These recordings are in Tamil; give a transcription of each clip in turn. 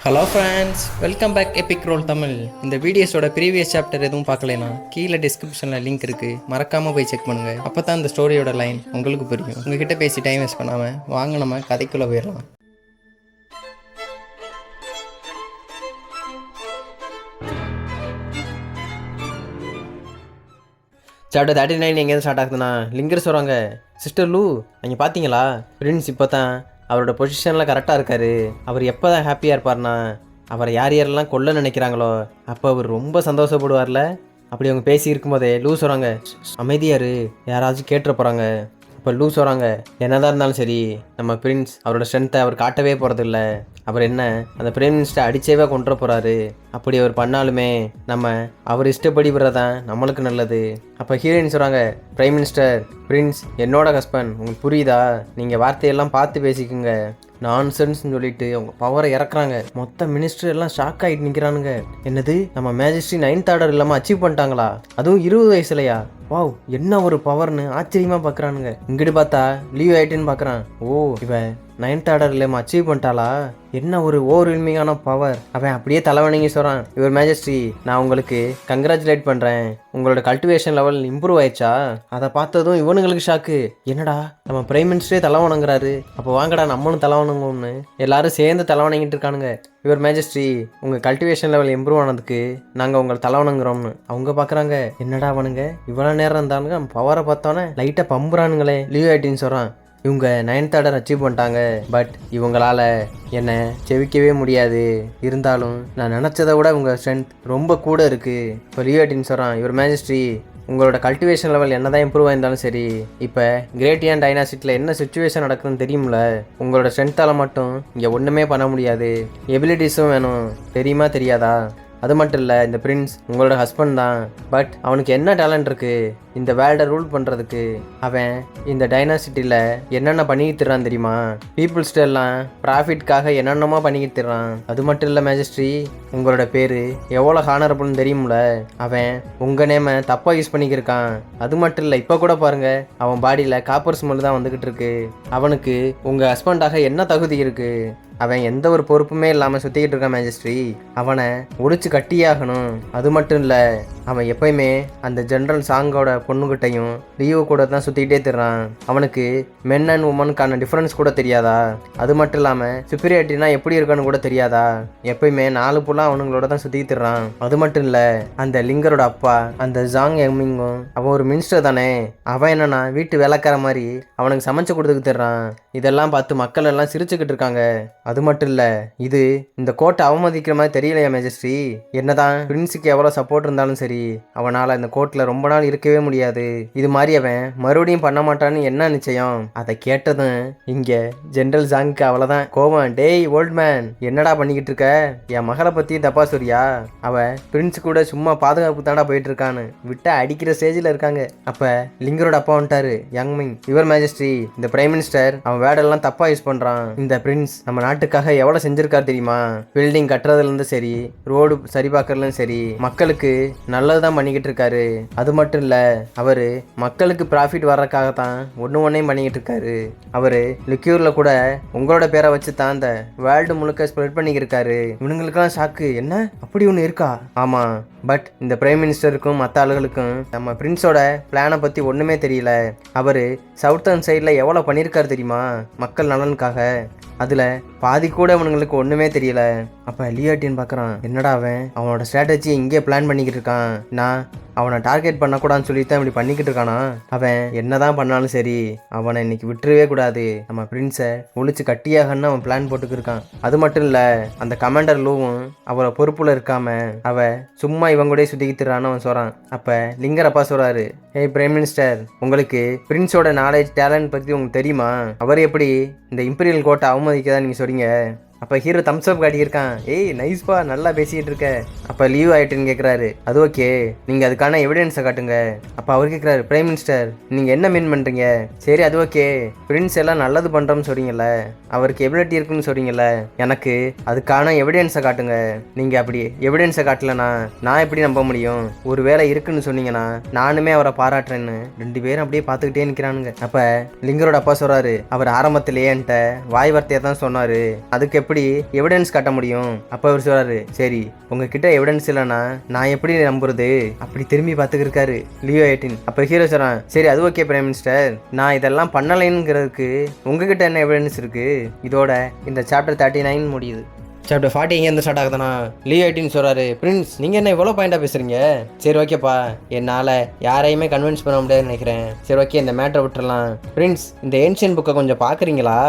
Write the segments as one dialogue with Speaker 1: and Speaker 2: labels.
Speaker 1: Hello friends, welcome back epic roll Tamil. இந்த வீடியோஸோட ப்ரீவியஸ் சாப்டர் எதுவும் பார்க்கலைன்னா கீழே டிஸ்கிரிப்ஷனில் லிங்க் இருக்குது, மறக்காமல் போய் செக் பண்ணுங்கள். அப்போ தான் இந்த ஸ்டோரியோட லைன் உங்களுக்கு புரியும். உங்ககிட்ட பேசி டைம் வேஸ்ட் பண்ணாமல் வாங்க நம்ம கதைக்குள்ளே போயிடலாம். சாப்டர் 39 எங்கேருந்து ஸ்டார்ட் ஆகுதுன்னா, லிங்கர் சொல்கிறாங்க, சிஸ்டர் லூ நீங்கள் பார்த்தீங்களா, பிரின்ஸ் இப்போ தான் அவரோட பொசிஷனில் கரெக்டாக இருக்கார். அவர் எப்போ தான் ஹாப்பியாக இருப்பார்னா, அவரை யார் யாரெல்லாம் கொல்ல நினைக்கிறாங்களோ அப்போ அவர் ரொம்ப சந்தோஷப்படுவார்ல. அப்படி அவங்க பேசி இருக்கும்போதே லூ சொல்கிறாங்க, அமைதியாரு, யாராச்சும் கேட்டுற போகிறாங்க. இப்போ லூ சொல்கிறாங்க, என்னதான் இருந்தாலும் சரி நம்ம பிரின்ஸ் அவரோட ஸ்ட்ரென்த்தை அவர் காட்டவே போகிறதில்ல. அவர் என்ன அந்த பிரைம் மினிஸ்டரை அடிச்சேவே கொண்டு போகிறாரு. அப்படி அவர் பண்ணாலுமே நம்ம அவர் இஷ்டப்படி விடுறதான் நம்மளுக்கு நல்லது. அப்போ ஹீரோயின் சொல்கிறாங்க, பிரைம் மினிஸ்டர் பிரின்ஸ் என்னோட ஹஸ்பண்ட், உங்களுக்கு புரியுதா? நீங்கள் வார்த்தையெல்லாம் பார்த்து பேசிக்குங்க. நான்சென்ஸ்ன்னு சொல்லிட்டு அவங்க பவரை இறக்குறாங்க. மொத்த மினிஸ்டர் எல்லாம் ஷாக் ஆகிட்டு நிற்கிறானுங்க. என்னது, நம்ம மேஜிஸ்ட்ரி 9th ஆர்டர் இல்லாமல் அச்சீவ் பண்ணிட்டாங்களா, அதுவும் 20 வயசுலையா? வாவ், என்ன ஒரு பவர்னு ஆச்சரியமாக பார்க்குறானுங்க. இங்கிட்டு பார்த்தா லீவ் ஆகிட்டுன்னு பார்க்குறான். ஓ, இவன் 9th ஆர்டர் இல்லாமல் அச்சீவ் பண்ணிட்டாளா, என்ன ஒரு ஓவர்வெல்மிங்கான பவர். அவன் அப்படியே தலைவணங்கி சொல்கிறான், யுவர் மேஜஸ்ட்ரி நான் உங்களுக்கு கங்க்ராச்சுலேட் பண்ணுறேன், உங்களோட கல்டிவேஷன் லெவல் இம்ப்ரூவ் ஆயிடுச்சா? அதை பார்த்ததும் இவனுங்களுக்கு ஷாக்கு. என்னடா நம்ம பிரைம் மினிஸ்டரே தலைவணங்குறாரு, அப்போ வாங்கடா நம்மளும் தலைவணங்கும்னு எல்லாரும் சேர்ந்து தலைவணங்கிட்டு இருக்கானுங்க. யுவர் மேஜஸ்ட்ரி உங்கள் கல்டிவேஷன் லெவல் இம்ப்ரூவ் ஆனதுக்கு நாங்கள் உங்களை தலைவணங்குறோம்னு அவங்க பார்க்குறாங்க. என்னடா அவனுங்க இவ்வளோ நேரம் இருந்தானுங்க, நம்ம பவரை பார்த்தோன்னே லைட்டாக பம்புறானுங்களே. லீவ் ஆயிட்டின்னு சொல்கிறான். இவங்க 9th ஆர்டர் அச்சீவ் பண்ணிட்டாங்க, பட் இவங்களால் என்னை செவிக்கவே முடியாது. இருந்தாலும் நான் நினச்சதை விட உங்கள் ஸ்ட்ரென்த் ரொம்ப கூட இருக்குது. இப்போ லீவ் ஆயிட்டின்னு சொல்கிறான். யுவர் மேஜஸ்ட்ரி உங்களோட கல்டிவேஷன் லெவல் என்ன தான் இம்ப்ரூவ் ஆயிருந்தாலும் சரி, இப்போ கிரேட்டியன் டைனாசிட்டியில் என்ன சுச்சுவேஷன் நடக்குதுன்னு தெரியும்ல. உங்களோட ஸ்ட்ரென்த்தால் மட்டும் இங்கே ஒன்றுமே பண்ண முடியாது, எபிலிட்டிஸும் வேணும், தெரியுமா தெரியாதா? அது மட்டும் இல்லை, இந்த பிரின்ஸ் உங்களோட ஹஸ்பண்ட் தான், பட் அவனுக்கு என்ன டேலண்ட் இருக்குது இந்த வேர்ல்டை ரூல் பண்ணுறதுக்கு? அவன் இந்த டைனாசிட்டியில் என்னென்ன பண்ணிக்கிட்டு தர்றான் தெரியுமா? பீப்புள்ஸ்ட்டு எல்லாம் ப்ராஃபிட்காக என்னென்னமோ பண்ணிக்கிட்டு தர்றான். அது மட்டும் இல்லை மேஜஸ்ட்ரி, உங்களோட பேர் எவ்வளோ ஹானரபுள்னு தெரியும்ல. அவன் உங்கள் நேமை தப்பாக யூஸ் பண்ணிக்கிருக்கான். அது மட்டும் இல்லை, இப்போ கூட பாருங்கள் அவன் பாடியில் காப்பர் ஸ்மெல் தான் வந்துக்கிட்டு இருக்கு. அவனுக்கு உங்கள் ஹஸ்பண்டாக என்ன தகுதி இருக்குது? அவன் எந்த ஒரு பொறுப்புமே இல்லாமல் சுற்றிக்கிட்டு இருக்கான் மேஜஸ்ட்ரி. அவனை ஒழிச்சு கட்டியாகணும். அது மட்டும் இல்லை, அவன் எப்பயுமே அந்த ஜென்ரல் சாங்கோட பொண்ணுகிட்டையும் லியோ கூட தான் சுற்றிக்கிட்டே தர்றான். அவனுக்கு மென் அண்ட் உமனுக்கான டிஃப்ரென்ஸ் கூட தெரியாதா? அது மட்டும் இல்லாமல் சுப்பீரியாரிட்டினா எப்படி இருக்கான்னு கூட தெரியாதா? எப்பயுமே 4 புல்லாம் அவனுங்களோட தான் சுற்றிக்கிட்டு தர்றான். அது மட்டும் இல்லை, அந்த லிங்கரோட அப்பா அந்த ஜாங் எம்மிங்கும் அவன் ஒரு மினிஸ்டர் தானே. அவன் என்னன்னா வீட்டு வேலைக்கார மாதிரி அவனுக்கு சமைச்சு கொடுத்துக்கிட்டு தர்றான். இதெல்லாம் பார்த்து மக்கள் எல்லாம் சிரிச்சுக்கிட்டு இருக்காங்க. அது மட்டும் இல்லை, இது இந்த கோர்ட்டை அவமதிக்கிற மாதிரி தெரியலையா மேஜஸ்ட்ரி? என்னதான் பிரின்ஸுக்கு எவ்வளோ சப்போர்ட் இருந்தாலும் சரி, அவனால் இந்த கோர்ட்டில் ரொம்ப நாள் இருக்கவே முடியாது. இது மாதிரி அவன் மறுபடியும் பண்ண மாட்டான்னு என்ன நிச்சயம்? அதை கேட்டதும் இங்கே ஜென்ரல் ஜாங்க்கு அவ்வளோதான் கோவம். டேய் ஓல்ட் மேன், என்னடா பண்ணிக்கிட்டு இருக்க? என் மகளை பற்றி தப்பா சொல்றியா? அவ பிரின்ஸ் கூட சும்மா பாதுகாப்பு தாண்டா போயிட்டு இருக்கான்னு விட்டா அடிக்கிற ஸ்டேஜில் இருக்காங்க. அப்போ லிங்கரோட அப்பா வந்துட்டாரு, யங்மிங். யுவர் மேஜஸ்ட்ரி இந்த பிரைம் மினிஸ்டர் அவன் வேர்டெல்லாம் தப்பாக யூஸ் பண்ணுறான். இந்த பிரின்ஸ் நம்ம நாட்டுக்காக எவ்வளோ செஞ்சிருக்காரு தெரியுமா? பில்டிங் கட்டுறதுலேருந்து சரி, ரோடு சரி பார்க்கறதுலும் சரி, மக்களுக்கு நல்லது தான் பண்ணிக்கிட்டு இருக்காரு. அது மட்டும் இல்லை, அவர் மக்களுக்கு ப்ராஃபிட் வர்றதுக்காக தான் ஒன்றையும் பண்ணிக்கிட்டு இருக்காரு. அவர் லிக்யூரில் கூட உங்களோட பேரை வச்சு தான் அந்த வேர்ல்டு முழுக்க ஸ்ப்ரெட் பண்ணிக்கிருக்காரு. இவனுங்களுக்கெல்லாம் ஷாக்கு, என்ன அப்படி ஒன்று இருக்கா? ஆமாம், பட் இந்த பிரைம் மினிஸ்டருக்கும் மற்ற ஆளுகளுக்கும் நம்ம பிரின்ஸோட பிளானை பற்றி ஒன்றுமே தெரியல. அவர் சவுத்தர்ன் சைடில் எவ்வளோ பண்ணியிருக்காரு தெரியுமா மக்கள் நலனுக்காக? அதில் பாதி கூட அவனுங்களுக்கு ஒன்றுமே தெரியல. அப்போ லியாட்டின்னு பார்க்குறான், என்னடா அவனோட ஸ்ட்ராட்டஜி இங்கே பிளான் பண்ணிக்கிட்டு இருக்கான். நான் அவனை டார்கெட் பண்ணக்கூடாதுன்னு சொல்லிட்டு தான் இப்படி பண்ணிக்கிட்டு இருக்கானா? அவன் என்னதான் பண்ணாலும் சரி, அவனை இன்னைக்கு விட்டுருவே கூடாது. நம்ம பிரின்ஸை ஒழிச்சு கட்டியாகன்னு அவன் பிளான் போட்டுக்கிருக்கான். அது மட்டும் இல்லை, அந்த கமாண்டர் லூவும் அவரை பொறுப்புல இருக்காம அவ சும்மா இவங்க கூட சுத்திக்கிட்டுறான்னு அவன் சொல்கிறான். அப்போ லிங்கர் அப்பா சொல்கிறாரு, ஏய் பிரைம் மினிஸ்டர், உங்களுக்கு பிரின்ஸோட நாலேஜ் டேலண்ட் பற்றி உங்களுக்கு தெரியுமா? அவர் எப்படி இந்த இம்பீரியல் கோர்ட்டை அவமதிக்கதான் நீங்கள் சொல்றீங்க? அப்போ ஹீரோ தம்ஸ் அப் காட்டியிருக்கான். ஏய் நைஸ்பா, நல்லா பேசிக்கிட்டு இருக்க. அப்போ லீவ் ஆகிட்டுன்னு கேட்குறாரு. அது ஓகே, நீங்கள் அதுக்கான எவிடன்ஸை காட்டுங்க. அப்போ அவர் கேட்குறாரு, பிரைம் மினிஸ்டர் நீங்கள் என்ன மீன் பண்ணுறீங்க? சரி அது ஓகே, பிரின்ஸ் எல்லாம் நல்லது பண்ணுறோம்னு சொல்கிறீங்கல்ல, அவருக்கு எபிலிட்டி இருக்குன்னு சொல்கிறீங்கல்ல, எனக்கு அதுக்கான எவிடன்ஸை காட்டுங்க. நீங்கள் அப்படி எவிடன்ஸை காட்டலனா நான் எப்படி நம்ப முடியும்? ஒரு வேளை இருக்குன்னு சொன்னீங்கன்னா நானுமே அவரை பாராட்டுறேன்னு 2 பேரும் அப்படியே பார்த்துக்கிட்டே நிற்கிறானுங்க. அப்போ லிங்கரோட அப்பா சொல்கிறாரு, அவர் ஆரம்பத்திலேயே என்கிட்ட வாய் வார்த்தையை தான் சொன்னார், அதுக்கு எப்படி எவிடன்ஸ் காட்ட முடியும்? அப்போ அவர் சொல்றாரு, சரி உங்ககிட்ட எவிடன்ஸ் இல்லைன்னா நான் எப்படி நம்புறது? அப்படி திரும்பி பார்த்துக்கிருக்காரு லியோ 18. அப்போ ஹீரோ சொல்றான், சரி அது ஓகே பிரைம் மினிஸ்டர், நான் இதெல்லாம் பண்ணலைங்கிறதுக்கு உங்ககிட்ட என்ன எவிடன்ஸ் இருக்கு? இதோட இந்த சாப்டர் 39 முடியுது. சாப்டர் 40 எங்கேருந்து ஸ்டார்ட் ஆகுதுன்னா, லியோ 18 சொல்கிறாரு, பிரின்ஸ் நீங்கள் என்ன இவ்வளோ பாயிண்டாக பேசுகிறீங்க? சரி ஓகேப்பா, என்னால் யாரையுமே கன்வின்ஸ் பண்ண முடியாதுன்னு நினைக்கிறேன். சரி ஓகே, இந்த மேட்டரை விட்டுறலாம். பிரின்ஸ் இந்த ஏன்ஷியன் புக்கை கொஞ்சம் பார்க்குறீங்களா?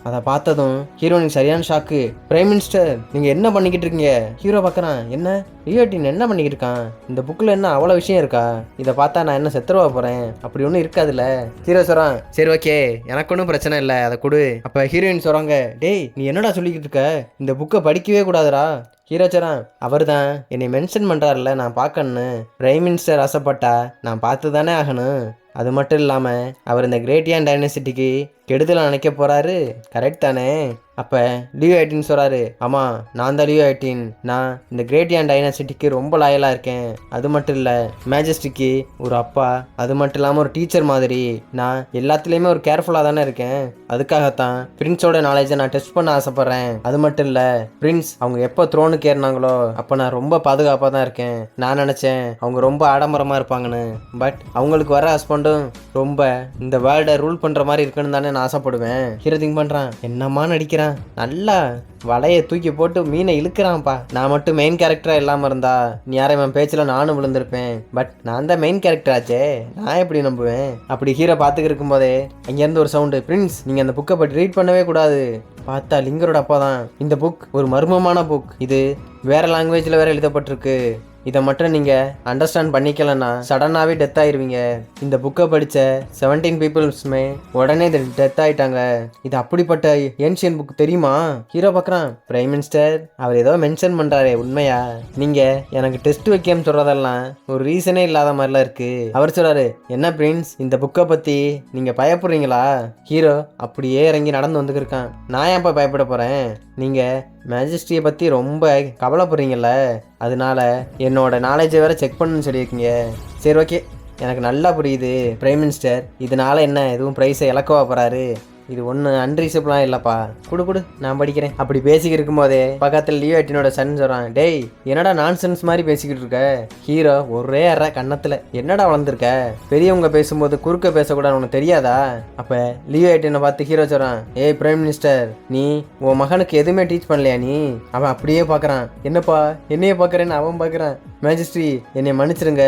Speaker 1: அதை பார்த்ததும் ஹீரோனுக்கு சரியான ஷாக்கு. பிரைம் மினிஸ்டர் நீங்கள் என்ன பண்ணிக்கிட்டு இருக்கீங்க? ஹீரோ பார்க்குறான், என்ன லியோ 18 என்ன பண்ணிக்கிட்டு இருக்கான்? இந்த புக்கில் என்ன அவ்வளோ விஷயம் இருக்கா? இதை பார்த்தா நான் என்ன செத்துருவா போகிறேன்? அப்படி ஒன்றும் இருக்காதுல்ல. ஹீரோ சொல்கிறான், சரி ஓகே எனக்கு ஒன்றும் பிரச்சனை இல்லை, அதை கொடு. அப்போ ஹீரோயின் சொல்கிறாங்க, டேய் நீ என்னடா சொல்லிக்கிட்டு இருக்க? இந்த புக்கை படிக்கவே கூடாதுடா. ஹீரோ சொல்கிறான், அவர் தான் என்னை மென்ஷன் பண்ணுறாருல நான் பார்க்கணுன்னு. பிரைம் மினிஸ்டர் ஆசைப்பட்டா நான் பார்த்து தானே ஆகணும். அது மட்டும் இல்லாமல் அவர் இந்த கிரேட்டியான் டைனசிட்டிக்கு கெடுதலை நினைக்க போகிறாரு, கரெக்ட் தானே? அப்போ லியோ 18 சொல்கிறாரு, ஆமாம் நான் தான் லியோ 18, நான் இந்த கிரேட்டியான் டைனசிட்டிக்கு ரொம்ப லாயலாக இருக்கேன். அது மட்டும் இல்லை மேஜஸ்டிக்கு ஒரு அப்பா, அது மட்டும் இல்லாமல் ஒரு டீச்சர் மாதிரி நான் எல்லாத்துலேயுமே ஒரு கேர்ஃபுல்லாக தானே இருக்கேன். அதுக்காகத்தான் பிரின்ஸோட நாலேஜை நான் டெஸ்ட் பண்ண ஆசைப்பட்றேன். அது மட்டும் இல்லை பிரின்ஸ் அவங்க எப்போ த்ரோனுக்கு ஏறினாங்களோ அப்போ நான் ரொம்ப பாதுகாப்பாக தான் இருக்கேன். நான் நினச்சேன் அவங்க ரொம்ப ஆடம்பரமாக இருப்பாங்கன்னு, பட் அவங்களுக்கு வர ஹஸ்பண்டும் ரொம்ப இந்த வேர்ல்டை ரூல் பண்ணுற மாதிரி இருக்குன்னு தானே நான் ஆசைப்படுவேன். ஹீரோ திங்க் பண்ணுறான், என்னம்மா நடிக்கிறான், நல்லா வலையை தூக்கி போட்டு மீனை இழுக்கிறான்ப்பா. நான் மட்டும் மெயின் கேரக்டராக இல்லாமல் இருந்தா நீ யாரையும் பேச்சில் நானும் விழுந்திருப்பேன். பட் நான் தான் மெயின் கேரக்டர் ஆச்சே, நான் எப்படி நம்புவேன்? அப்படி ஹீரோ பார்த்துக்கிட்டு இருக்கும்போதே அங்கேருந்து ஒரு சவுண்டு, பிரின்ஸ் நீங்கள் அந்த புக்கை பற்றி ரீட் பண்ணவே கூடாது. பார்த்தா லிங்கரோட அப்பா தான். இந்த புக் ஒரு மர்மமான புக், இது வேற லாங்குவேஜில் வேற எழுதப்பட்டிருக்கு. இதை மட்டும் நீங்கள் அண்டர்ஸ்டாண்ட் பண்ணிக்கலன்னா சடனாகவே டெத் ஆயிடுவீங்க. இந்த புக்கை படித்த 17 பீப்புள்ஸுமே உடனே டெத் ஆகிட்டாங்க. இது அப்படிப்பட்ட ஏன்ஷியன் புக் தெரியுமா? ஹீரோ பார்க்குறான், பிரைம் மினிஸ்டர் அவர் ஏதோ மென்ஷன் பண்ணுறாரே உண்மையா? நீங்கள் எனக்கு டெஸ்ட் வைக்கன்னு சொல்கிறதெல்லாம் ஒரு ரீசனே இல்லாத மாதிரிலாம் இருக்குது. அவர் சொல்கிறாரு, என்ன பிரின்ஸ் இந்த புக்கை பற்றி நீங்கள் பயப்படுறீங்களா? ஹீரோ அப்படியே இறங்கி நடந்து வந்துக்கிருக்கான். நான் ஏன்ப்பா பயப்பட போகிறேன்? நீங்கள் மேஜஸ்ட்ரியை பற்றி ரொம்ப கவலைப்படுறீங்கல்ல, அதனால என்னோட நாலேஜை வேறு செக் பண்ணுன்னு சொல்லியிருக்கீங்க. சரி ஓகே, எனக்கு நல்லா புரியுது பிரைம் மினிஸ்டர் இதனால் என்ன எதுவும் ப்ரைஸை இழக்கவா போகிறாரு? இது ஒன்றும் அன்ரீசபிளாக இல்லைப்பா, குடு நான் படிக்கிறேன். அப்படி பேசிக்கிட்டு இருக்கும்போதே பக்கத்தில் லியோ 18ஓட சன் சொல்கிறான், டேய் என்னடா நான்சென்ஸ் மாதிரி பேசிக்கிட்டு இருக்க? ஹீரோ ஒரே அற கன்னத்தில், என்னடா வளர்ந்துருக்க? பெரியவங்க பேசும்போது குறுக்க பேசக்கூடாது உனக்கு தெரியாதா? அப்போ லியோ 18 பார்த்து ஹீரோ சொல்கிறான், ஏய் பிரைம் மினிஸ்டர் நீ உன் மகனுக்கு எதுவுமே டீச் பண்ணலையா நீ? அவன் அப்படியே பார்க்குறான், என்னப்பா என்னையே பார்க்குறேன்னு அவன் பார்க்குறான். மேஜிஸ்ட்ரி என்னை மன்னிச்சிருங்க,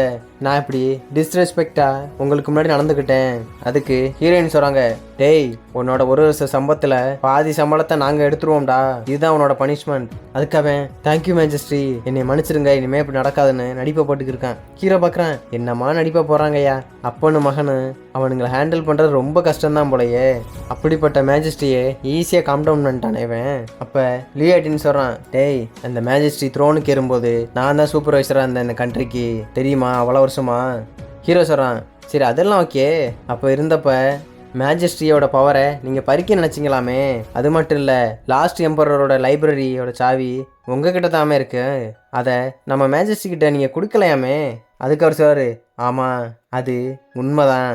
Speaker 1: நான் இப்படி டிஸ்ரெஸ்பெக்டாக உங்களுக்கு முன்னாடி நடந்துக்கிட்டேன். அதுக்கு ஹீரோயின் சொல்கிறாங்க, டேய் உன்னோட ஒரு வருஷ சம்பளத்தில் பாதி சம்பளத்தை நாங்கள் எடுத்துருவோம்டா, இதுதான் உன்னோட பனிஷ்மெண்ட். அதுக்காக தேங்க்யூ மேஜிஸ்ட்ரி என்னை மன்னிச்சிருங்க, இனிமேல் இப்படி நடக்காதுன்னு நடிப்பை போட்டுக்கிருக்கான். ஹீரோ பார்க்குறான், என்னம்மா நடிப்பை போகிறாங்கய்யா, அப்பன்னு மகனு அவனுங்களை ஹேண்டில் பண்ணுறது ரொம்ப கஷ்டம்தான் போலையே. அப்படிப்பட்ட மேஜிஸ்ட்ரியை ஈஸியாக காம் டவுன் பண்ணிட்டானேவன். அப்போ லியோ 18 சொல்கிறான், டேய் அந்த மேஜிஸ்ட்ரி த்ரோனுக்கு ஏறும்போது நான் தான் சூப்பர்வைசராக இருந்தேன் இந்த கண்ட்ரிக்கு தெரியுமா, அவ்வளோ வருஷமா? ஹீரோ சொல்கிறான், சரி அதெல்லாம் ஓகே, அப்போ இருந்தப்ப மேஜஸ்ட்ரியோட பவரை நீங்கள் பறிக்க நினச்சிங்களாமே. அது மட்டும் இல்லை லாஸ்ட் எம்பரரோட லைப்ரரியோட சாவி உங்ககிட்ட தாமே இருக்கு, அதை நம்ம மேஜஸ்ட்ரிக்கிட்ட நீங்கள் கொடுக்கலையாமே. அதுக்கு அவர் சொல்றாரு, ஆமாம் அது உண்மைதான்,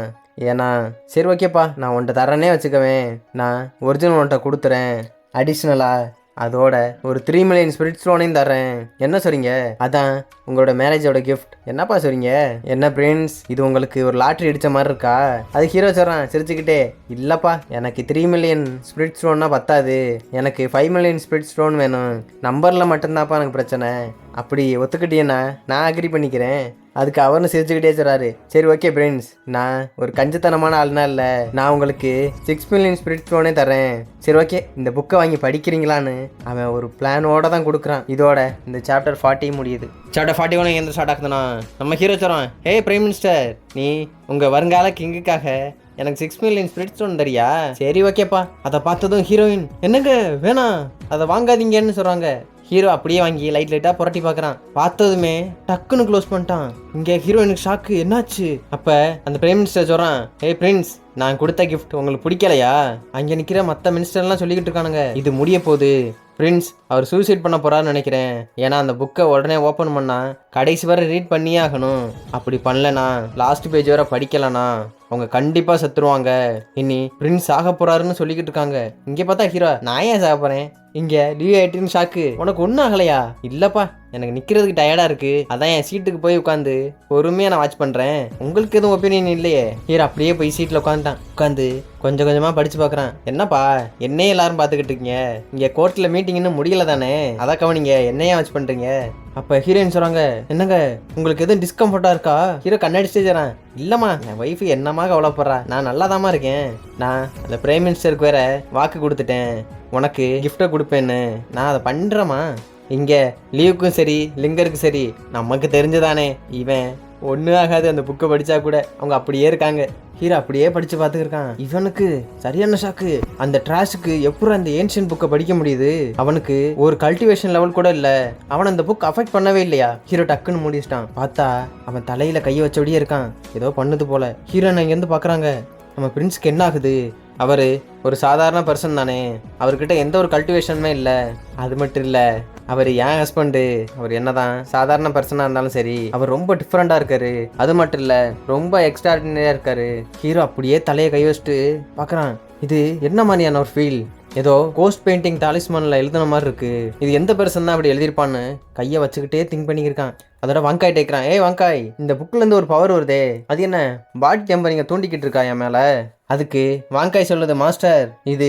Speaker 1: ஏன்னா சரி ஓகேப்பா நான் உன்ட்ட தரேனே வச்சுக்கவேன், நான் ஒரிஜினல் உன்ட்ட கொடுத்துறேன், அடிஷ்னலாக அதோட ஒரு 3 மில்லியன் ஸ்பிரிட் ஸ்டோனையும் தரேன். என்ன சொல்றீங்க? அதான் உங்களோட மேரேஜோட கிஃப்ட். என்னப்பா சொல்றீங்க? என்ன பிரின்ஸ் இது உங்களுக்கு ஒரு லாட்ரி அடித்த மாதிரி இருக்கா? அது ஹீரோ சொல்கிறான் சிரிச்சுக்கிட்டே, இல்லைப்பா எனக்கு 3 மில்லியன் ஸ்பிரிட் ஸ்டோன்னா பத்தாது, எனக்கு 5 மில்லியன் ஸ்பிரிட் ஸ்டோன் வேணும். நம்பரில் மட்டும்தான்ப்பா எனக்கு பிரச்சனை. அப்படி ஒத்துக்கிட்டீங்கன்னா நான் அக்ரி பண்ணிக்கிறேன். அதுக்கு அவர்னு சிரிச்சுக்கிட்டே சொல்கிறாரு, சரி ஓகே பிரின்ஸ் நான் ஒரு கஞ்சத்தனமான ஆள்னா இல்லை, நான் உங்களுக்கு 6 மில்லியன் ஸ்பிரிட் ஸ்டோனே தரேன். சரி ஓகே இந்த புக்கை வாங்கி படிக்கிறீங்களான்னு அவன் ஒரு பிளானோட தான் கொடுக்குறான். இதோட இந்த சாப்டர் 40 முடியுது. சாப்டர் 41 எந்த ஸ்டார்ட் ஆகுதுன்னா, நம்ம ஹீரோ சொல்கிறான், ஹே பிரைம் மினிஸ்டர் நீ உங்கள் வருங்கால கிங்குக்காக எனக்கு 6 மில்லியன் ஸ்பிரிட் ஸ்டோன் தரியா? சரி ஓகேப்பா. அதை பார்த்ததும் ஹீரோயின், என்னங்க வேணாம் அதை வாங்காதீங்கன்னு சொல்கிறாங்க. ஹீரோ அப்படியே வாங்கி லைட்டாக புரட்டி பார்க்குறான். பார்த்ததுமே டக்குன்னு க்ளோஸ் பண்ணிட்டான். இங்கே ஹீரோயினுக்கு ஷாக்கு, என்னாச்சு? அப்போ அந்த பிரைம் மினிஸ்டர் சொல்கிறான், ஏய் பிரின்ஸ் நான் கொடுத்த கிஃப்ட் உங்களுக்கு பிடிக்கலையா? அங்கே நிற்கிற மற்ற மினிஸ்டர்லாம் சொல்லிக்கிட்டு இருக்கானுங்க இது முடிய போகுது. பிரின்ஸ் அவர் சூசைட் பண்ண போகிறாருன்னு நினைக்கிறேன். ஏன்னா அந்த புக்கை உடனே ஓப்பன் பண்ணால் கடைசி வரை ரீட் பண்ணியே ஆகணும். அப்படி பண்ணலனா லாஸ்ட் பேஜ் வரை படிக்கலனா அவங்க கண்டிப்பாக செத்துருவாங்க. இனி பிரின்ஸ் ஆக போகிறாருன்னு சொல்லிக்கிட்டு இருக்காங்க. இங்கே பார்த்தா ஹீரோ, நான் ஏன் சாக போகிறேன்? இங்கே லீவ் ஆயிட்டுன்னு ஷாக்கு. உனக்கு ஒன்றும் ஆகலையா? இல்லைப்பா, எனக்கு நிற்கிறதுக்கு டயர்டாக இருக்குது, அதான் என் சீட்டுக்கு போய் உட்காந்து பொறுமையாக நான் வாட்ச் பண்ணுறேன். உங்களுக்கு எதுவும் ஒப்பீனியன் இல்லையே? ஹீரோ அப்படியே போய் சீட்டில் உட்காந்து கொஞ்சம் கொஞ்சமாக படித்து பார்க்குறான். என்னப்பா என்னையே எல்லாரும் பார்த்துக்கிட்டு இருக்கீங்க? இங்கே கோர்ட்டில் மீட்டிங் இன்னும் முடியல தானே, அதான் கவனிங்க, என்னையே வாட்ச் பண்ணுறீங்க. அப்போ ஹீரோயின் சொல்கிறாங்க, என்னங்க உங்களுக்கு எதுவும் டிஸ்கம்ஃபர்ட்டாக இருக்கா? ஹீரோ கண்ணாடி ஸ்டேஜரான். இல்லைம்மா, என் ஒய்ஃபு என்னம்மா கவலைப்படுறா, நான் நல்லா தாம்மா இருக்கேன். நான் அந்த பிரைம் மினிஸ்டருக்கு வேற வாக்கு கொடுத்துட்டேன், உனக்கு கிஃப்ட்டை கொடுப்பேன்னு. நான் அதை பண்ணுறேம்மா. இங்கே லீவுக்கும் சரி லிங்கருக்கும் சரி நமக்கு தெரிஞ்சுதானே, இவன் ஒன்றும் ஆகாது, அந்த புக்கை படித்தா கூட அவங்க அப்படியே இருக்காங்க. ஹீரோ அப்படியே படித்து பார்த்துக்கிருக்கான். இவனுக்கு சரியான ஷாக்கு. அந்த ட்ராஷுக்கு எப்படி அந்த ஏன்ஷியன் புக்கை படிக்க முடியுது? அவனுக்கு ஒரு கல்டிவேஷன் லெவல் கூட இல்லை, அவன் அந்த புக் அஃபெக்ட் பண்ணவே இல்லையா? ஹீரோ டக்குன்னு முடிச்சிட்டான். பார்த்தா அவன் தலையில் கையை வச்சபடியே இருக்கான், ஏதோ பண்ணுது போல. ஹீரோனை இங்கேருந்து பார்க்குறாங்க. நம்ம பிரின்ஸுக்கு என்ன ஆகுது? அவர் ஒரு சாதாரண பர்சன் தானே, அவர்கிட்ட எந்த ஒரு கல்டிவேஷனுமே இல்லை. அது மட்டும் இல்லை, அவர் என் ஹஸ்பண்டு. அவர் என்னதான் சாதாரண பர்சனாக இருந்தாலும் சரி, அவர் ரொம்ப டிஃப்ரெண்டாக இருக்காரு. அது மட்டும் இல்லை, ரொம்ப எக்ஸ்ட்ராடினரியாக இருக்காரு. ஹீரோ அப்படியே தலையை கை வச்சுட்டு பார்க்குறான். இது என்ன மாதிரியான ஒரு ஃபீல்? ஏதோ கோஸ்ட் பெயிண்டிங் டாலிஸ்மானில் எழுதுன மாதிரி இருக்கு. இது எந்த பர்சன் தான் அப்படி எழுதியிருப்பான்னு கையை வச்சுக்கிட்டே திங்க் பண்ணிக்கிருக்கான். அதோட வாங்காய் டேக்கிறான். ஏய் வாங்காய், இந்த புக்கிலேருந்து ஒரு பவர் வருதே, அது என்ன? பாடி டெம்பரிங்க தூண்டிக்கிட்டு இருக்கா என் மேலே. அதுக்கு வாங்காய் சொல்லுது, மாஸ்டர் இது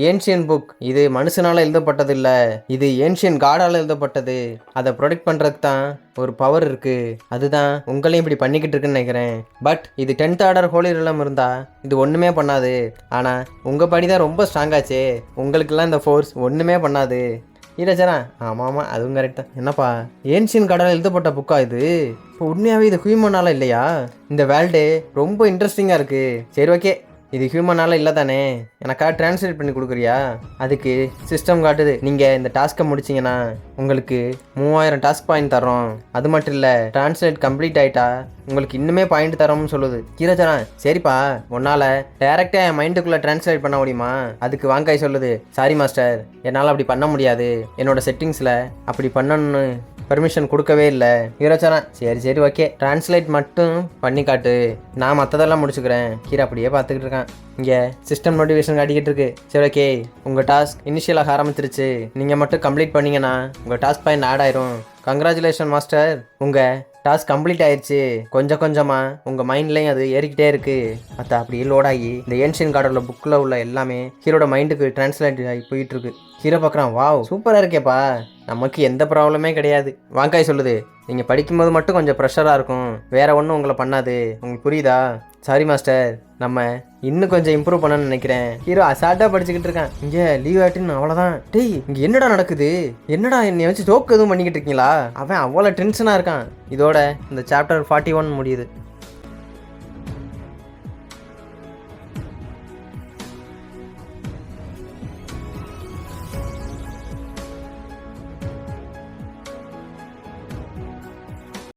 Speaker 1: ஏன்ஷியன் புக், இது மனுஷனால் எழுதப்பட்டது இல்லை, இது ஏன்ஷியன் காடால் எழுதப்பட்டது. அதை ப்ரொடெக்ட் பண்ணுறதுக்கு தான் ஒரு பவர் இருக்குது, அதுதான் உங்களையும் இப்படி பண்ணிக்கிட்டு இருக்குன்னு நினைக்கிறேன். பட் இது 10th ஆர்டர் ஹோலி ரிலம் இருந்தால் இது ஒன்றுமே பண்ணாது. ஆனால் உங்கள் படி தான் ரொம்ப ஸ்ட்ராங்காச்சே, உங்களுக்கெல்லாம் இந்த ஃபோர்ஸ் ஒன்றுமே பண்ணாது. ஈரச்சரா, ஆமாம் அதுவும் கரெக்ட் தான். என்னப்பா, ஏன்ஷியன் காடால் எழுதப்பட்ட புக்கா இது? இப்போ உண்மையாகவே இது ஹியூமனால இல்லையா? இந்த வேர்ல்டு ரொம்ப இன்ட்ரெஸ்டிங்காக இருக்குது. சரி ஓகே, இது ஹியூமனால இல்லை தானே, எனக்காக டிரான்ஸ்லேட் பண்ணி கொடுக்குறியா? அதுக்கு சிஸ்டம் காட்டுது, நீங்கள் இந்த டாஸ்க்கை முடிச்சிங்கன்னா உங்களுக்கு 3000 டாஸ்க் பாயிண்ட் தரோம். அது மட்டும் இல்லை, டிரான்ஸ்லேட் கம்ப்ளீட் ஆகிட்டா உங்களுக்கு இன்னுமே பாயிண்ட் தரோம்னு சொல்லுது. ஹீரோச்சரன், சரிப்பா, உன்னால் டேரெக்டாக என் மைண்டுக்குள்ளே டிரான்ஸ்லேட் பண்ண முடியுமா? அதுக்கு வாங்காய் சொல்லுது, சாரி மாஸ்டர், என்னால் அப்படி பண்ண முடியாது, என்னோட செட்டிங்ஸில் அப்படி பண்ணணும்னு பர்மிஷன் கொடுக்கவே இல்லை. ஹீரோச்சரன், சரி ஓகே, டிரான்ஸ்லேட் மட்டும் பண்ணி காட்டு, நான் மற்றதெல்லாம் முடிச்சுக்கிறேன். ஹீரோ அப்படியே பார்த்துக்கிட்டு இருக்கான். இங்கே சிஸ்டம் நோட்டிஃபிகேஷன் காட்டிக்கிட்டு இருக்கு. சரி ஓகே, உங்கள் டாஸ்க் இனிஷியலாக ஆரம்பிச்சிருச்சு, நீங்கள் மட்டும் கம்ப்ளீட் பண்ணிங்கன்னா உங்கள் டாஸ்க் பாயிண்ட் ஆட் ஆயிரும். கங்க்ராச்சுலேஷன் மாஸ்டர், உங்கள் டாஸ்க் கம்ப்ளீட் ஆயிடுச்சு. கொஞ்சம் கொஞ்சமாக உங்கள் மைண்ட்லேயும் அது ஏறிக்கிட்டே இருக்குது. மற்ற அப்படியே லோட் ஆகி இந்த ஏன்ஷியன் கார்டோட புக்கில் உள்ள எல்லாமே ஹீரோட மைண்டுக்கு டிரான்ஸ்லேட் ஆகி போயிட்டுருக்கு. ஹீரோ பார்க்குறான், வாவ் சூப்பராக இருக்கேப்பா, நமக்கு எந்த ப்ராப்ளமே கிடையாது. வாங்காய் சொல்லுது, நீங்கள் படிக்கும்போது மட்டும் கொஞ்சம் ப்ரெஷராக இருக்கும், வேறு ஒன்றும் உங்களை பண்ணாது, உங்களுக்கு புரியுதா? சாரி மாஸ்டர், நம்ம இன்னும் கொஞ்சம் இம்ப்ரூவ் பண்ணணும்னு நினைக்கிறேன். ஹீரோ அசால்ட்டாக படிச்சுக்கிட்டு இருக்கான். இங்கே லீவ் ஆட்டுன்னு அவ்வளோதான். டேய், இங்கே என்னடா நடக்குது? என்னடா என்னை வச்சு ஜோக்கு எதுவும் பண்ணிக்கிட்டு இருக்கீங்களா? அவன் அவ்வளோ டென்ஷனாக இருக்கான். இதோட இந்த சாப்டர் 41 முடியுது.